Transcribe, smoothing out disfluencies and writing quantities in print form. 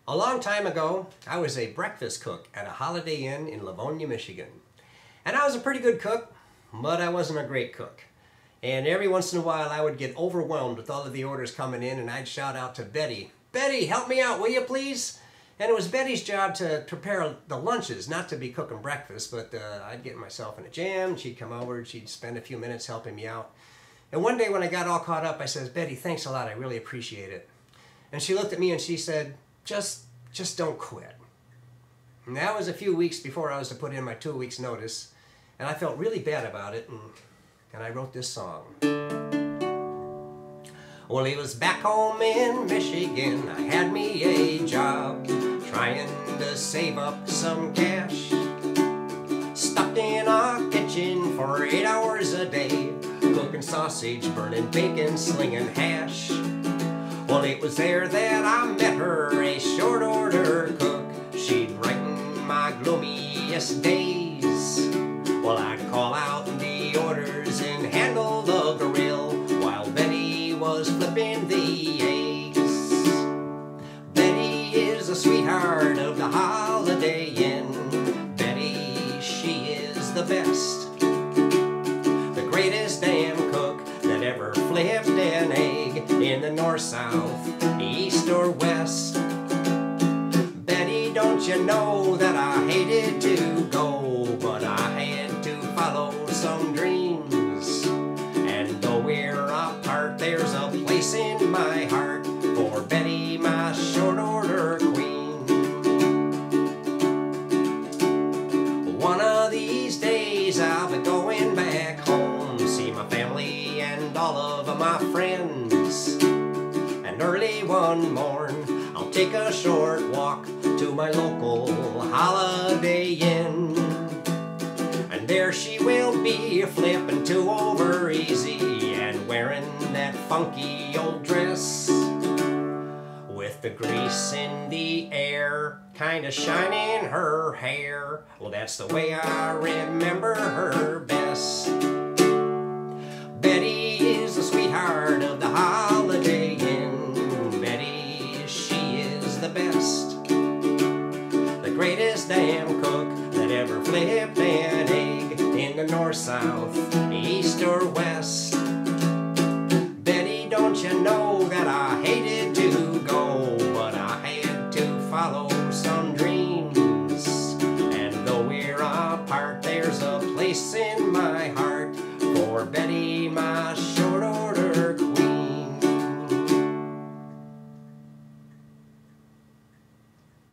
A long time ago, I was a breakfast cook at a Holiday Inn in Livonia, Michigan. And I was a pretty good cook, but I wasn't a great cook. And every once in a while I would get overwhelmed with all of the orders coming in, and I'd shout out to Betty, "Betty, help me out, will you please?" And it was Betty's job to prepare the lunches, not to be cooking breakfast, but I'd get myself in a jam, she'd come over, she'd spend a few minutes helping me out. And one day when I got all caught up, I said, "Betty, thanks a lot, I really appreciate it." And she looked at me and she said, just don't quit. And that was a few weeks before I was to put in my 2 weeks notice, and I felt really bad about it, and I wrote this song. Well, it was back home in Michigan, I had me a job, trying to save up some cash. Stuck in a kitchen for 8 hours a day, cooking sausage, burning bacon, slinging hash. Well, it was there that I met her, a short order cook. She'd brighten my gloomiest days. Well, I'd call out the orders and handle the grill while Betty was flipping the eggs. Betty is a sweetheart of the Holiday Inn. Betty, she is the best, the greatest damn cook that ever flipped an egg in the north, south, east, or west. Betty, don't you know that I hated to go, but I had to follow some dreams. And though we're apart, there's a place in my heart for Betty, my short order queen. One of these days I'll be going back home, see my family and all of my friends. And early one morn I'll take a short walk to my local Holiday Inn. And there she will be, flipping 2 over easy and wearing that funky old dress, with the grease in the air, kinda shining her hair. Well, that's the way I remember her best. Betty is the sweetheart of the Holiday Inn. Betty, she is the best, the greatest damn cook that ever flipped an egg in the north, south, east, or west.